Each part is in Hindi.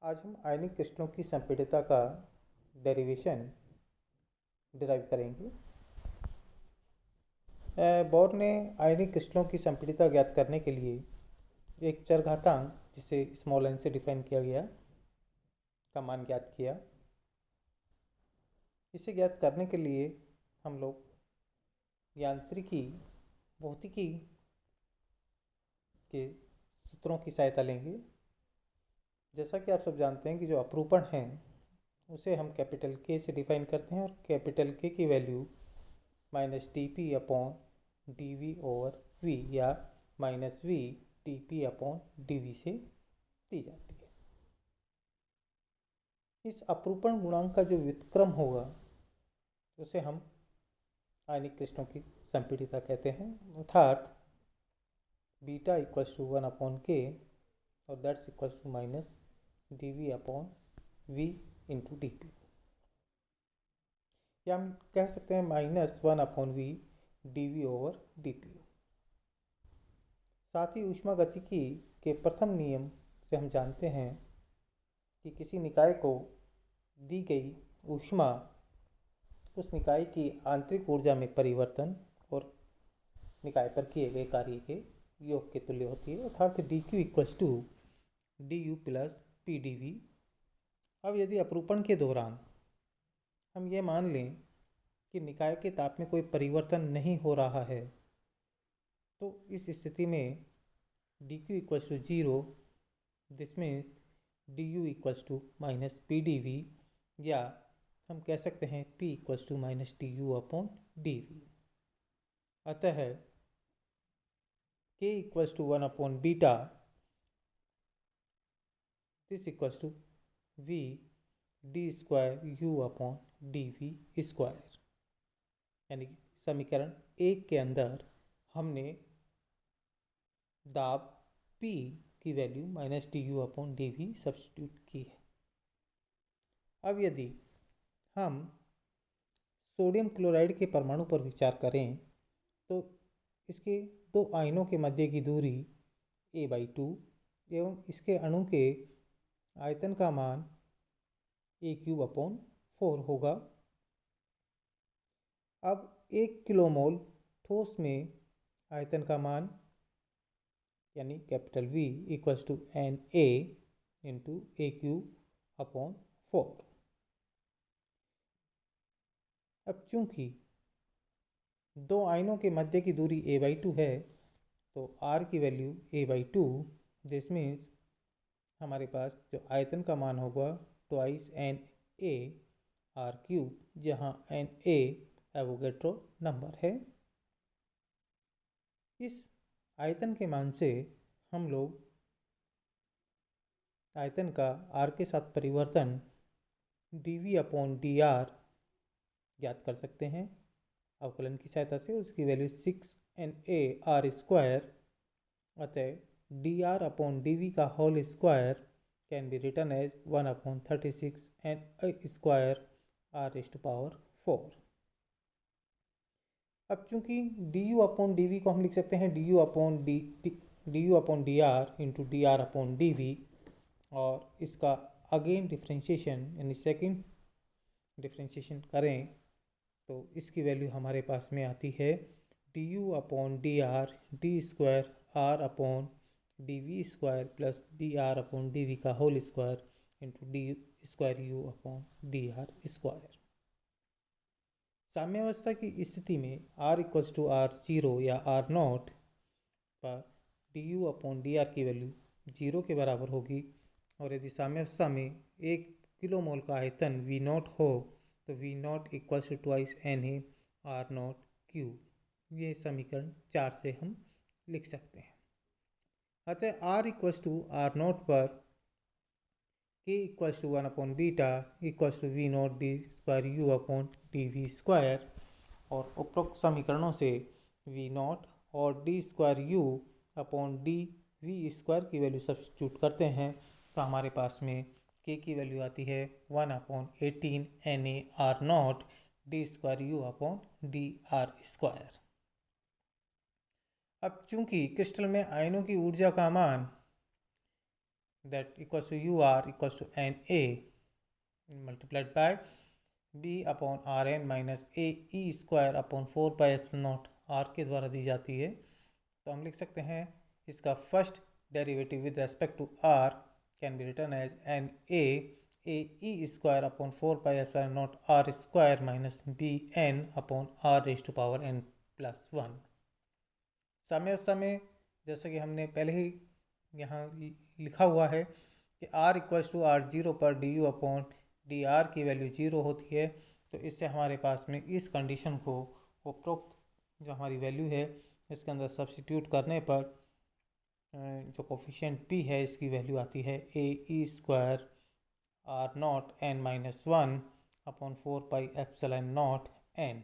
आज हम आयनिक क्रिस्टलों की संपीड़ितता का डेरिवेशन डिराइव करेंगे। बोर ने आयनिक क्रिस्टलों की संपीड़ितता ज्ञात करने के लिए एक चरघातांक जिसे स्मॉल n से डिफाइन किया गया का मान ज्ञात किया। इसे ज्ञात करने के लिए हम लोग यांत्रिकी भौतिकी के सूत्रों की सहायता लेंगे। जैसा कि आप सब जानते हैं कि जो अपरूपण है उसे हम कैपिटल K से डिफाइन करते हैं और कैपिटल K की value minus T P upon D we over V या minus V T P upon D V से दी जाती है। इस अपरूपण गुणांक का जो व्युत्क्रम होगा उसे हम आयनिक क्रिस्टलों की संपीड़ितता कहते हैं, अर्थात बीटा इक्वल्स टू 1 अपॉन के और that's equals to minus d v upon v into d p, या हम कह सकते हैं minus 1 upon v d we over d p. साथ ही ऊष्मागतिकी के प्रथम नियम से हम जानते हैं कि किसी निकाय को दी गई ऊष्मा उस निकाय की आंतरिक ऊर्जा में परिवर्तन और निकाय पर किए गए कार्य के योग के तुल्य होती है, अर्थात d q equals to d u plus p d v. अब यदि अपरूपण के दौरान हम ये मान लें कि निकाय के ताप में कोई परिवर्तन नहीं हो रहा है, तो इस स्थिति में d q equals to zero, this means d u equals to minus p d v, या हम कह सकते हैं P equals to minus d u upon D v. अतः K equals to 1 upon beta, this equals to V d square u upon D v square. यानी कि समीकरण 1 के अंदर हमने दाब P की value minus d u upon D v substitute की है। अब यदि हम सोडियम क्लोराइड के परमाणु पर विचार करें तो इसके दो आयनों के मध्य की दूरी a/2 एवं इसके अणु के आयतन का मान a³/4 होगा। अब 1 किलोमोल ठोस में आयतन का मान यानी capital V equals to Na into a³/4। अब चूंकि दो आयनों के मध्य की दूरी a/2 है तो r की वैल्यू a/2, दिस मीन्स हमारे पास जो आयतन का मान होगा ट्वाइस Na r³, जहाँ Na एवोगैड्रो नंबर है। इस आयतन के मान से हम लोग आयतन का r के साथ परिवर्तन dv अपॉन dr ज्ञात कर सकते हैं अवकलन की सहायता से। उसकी वैल्यू 6Na r स्क्वायर, अतः dr अपॉन dv का whole square can be written as 1 upon 36 Na square r⁴। अब चूंकि du अपॉन dv को हम लिख सकते हैं du upon dr into dr upon dv, और इसका अगेन डिफ्रेंशिएशन यानी सेकंड डिफ्रेंशिएशन करें तो इसकी वैल्यू हमारे पास में आती है du upon dr d square r upon dv square plus dr upon dv का whole square into d square u upon dr square. साम्यावस्था की स्थिति में r इक्वल्स टू r0 या r0 पर du अपॉन dr की वैल्यू 0 के बराबर होगी, और यदि साम्यावस्था में 1 किलोमोल का आयतन V0 हो तो V0 equals to twice Na r0³। ये समीकरण 4 से हम लिख सकते हैं। अतः r इक्वल्स टू r0 पर K equals to 1 upon beta equals to V0 d square u upon D v square, और उपरोक्त समीकरणों से V0 और d square u upon D v square की वैल्यू सब्स्टिट्यूट करते हैं तो हमारे पास में K की वैल्यू आती है 1 upon 18 Na r0 D square u upon D R square. अब चूंकि क्रिस्टल में आयनों की ऊर्जा का मान that equals to UR equals to NA multiplied by B upon RN minus AE square upon 4 pi epsilon nought R के द्वारा दी जाती है। तो हम लिख सकते हैं इसका first derivative with respect to R can be written as NA AE square upon 4 pi epsilon nought R square minus BN upon R raise to power N plus 1। समय उस समय जैसा कि हमने पहले ही यहाँ लिखा हुआ है कि R इक्वल्स टू R0 पर du अपॉन dr की वैल्यू 0 होती है। तो इससे हमारे पास में इस कंडीशन को उपरोक्त जो हमारी वैल्यू है इसके अंदर सब्स्टिट्यूट करने पर जो कोफिशिएंट p है इसकी वैल्यू आती है AE square R0 n minus 1 upon 4 pi epsilon not n।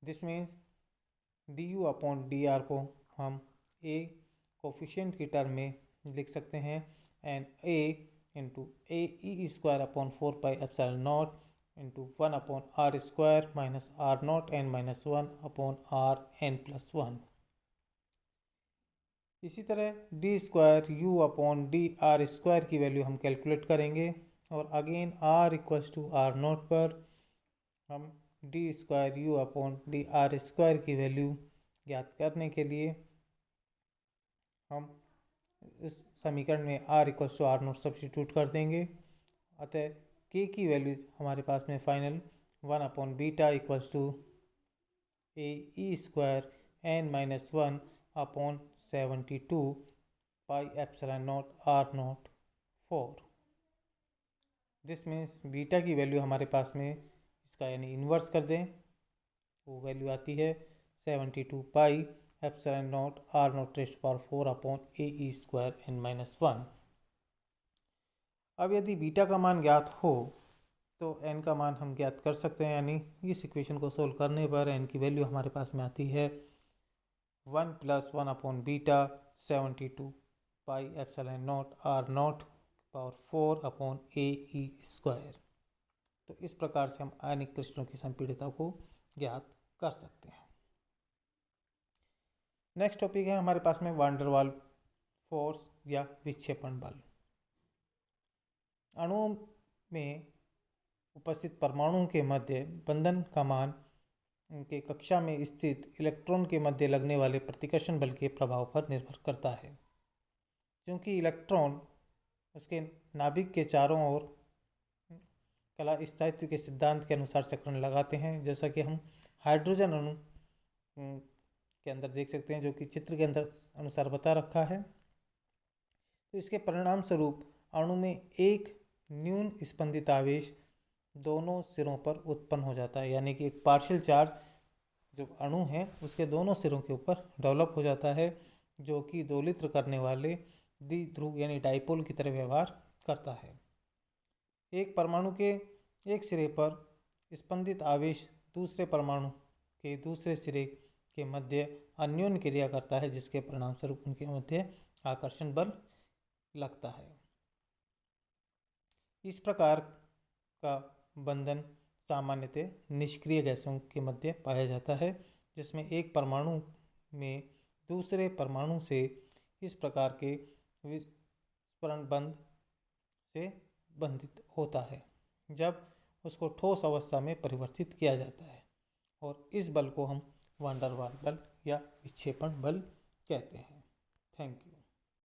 This means du upon dr को हम a कोफिशिएंट की टर्म में लिख सकते हैं and a into AE square upon 4 pi epsilon not into 1 upon R square minus R0 n minus 1 upon R n plus 1। इसी तरह d square u upon D R square की वैल्यू हम कैलकुलेट करेंगे और again R equals to R0 पर हम d square u upon D R square की वैल्यू ज्ञात करने के लिए हम इस समीकरण में R equals to R0 substitute कर देंगे। अतः k की वैल्यू हमारे पास में final 1 upon beta equals to AE square n minus 1 upon 72 pi epsilon naught R0 4। This means beta की वैल्यू हमारे पास में इसका यानी इन्वर्स कर दें वो वैल्यू आती है 72 pi epsilon naught R0 raise to power 4 upon AE square n minus 1। अब यदि बीटा का मान ज्ञात हो तो n का मान हम ज्ञात कर सकते हैं, यानी इस इक्वेशन को सोल्व करने पर n की वैल्यू हमारे पास में आती है 1 plus 1 upon beta 72 pi epsilon naught R0 power 4 upon AE square. तो इस प्रकार से हम आयनिक क्रिस्टलों की संपीड़ितता को ज्ञात कर सकते हैं। नेक्स्ट टॉपिक है हमारे पास में वान डेर वाल्स फोर्स या विक्षेपण बल। अणुओं में उपस्थित परमाणुओं के मध्य बंधन का मान उनके कक्षा में स्थित इलेक्ट्रॉन के मध्य लगने वाले प्रतिकर्षण बल के प्रभाव पर निर्भर करता है। क्योंकि इलेक्ट्रॉन उसके नाभिक के चारों ओर कला स्थायित्व के सिद्धांत के अनुसार चक्रण लगाते हैं, जैसा कि हम हाइड्रोजन अणु के अंदर देख सकते हैं जो कि चित्र के अंदर अनुसार बता रखा है। तो इसके परिणाम स्वरूप अणु में एक न्यून स्पंदित आवेश दोनों सिरों पर उत्पन्न हो जाता है, यानी कि एक पार्शियल चार्ज जो अणु है उसके दोनों सिरों के ऊपर डेवलप हो जाता है, जो कि दोलित्र करने वाले द्विध्रुव यानी डाइपोल की तरह व्यवहार करता है। एक परमाणु के एक सिरे पर स्पंदित आवेश दूसरे परमाणु के दूसरे सिरे के मध्य अन्योन्य क्रिया करता है, जिसके परिणाम स्वरूप उनके मध्य आकर्षण बल लगता है। इस प्रकार का बंधन सामान्यतः निष्क्रिय गैसों के मध्य पाया जाता है, जिसमें एक परमाणु में दूसरे परमाणु से इस प्रकार के विस्फोरण बंध से बंधित होता है जब उसको ठोस अवस्था में परिवर्तित किया जाता है, और इस बल को हम वान डेर वाल्स बल या विक्षेपण बल कहते हैं। Thank you.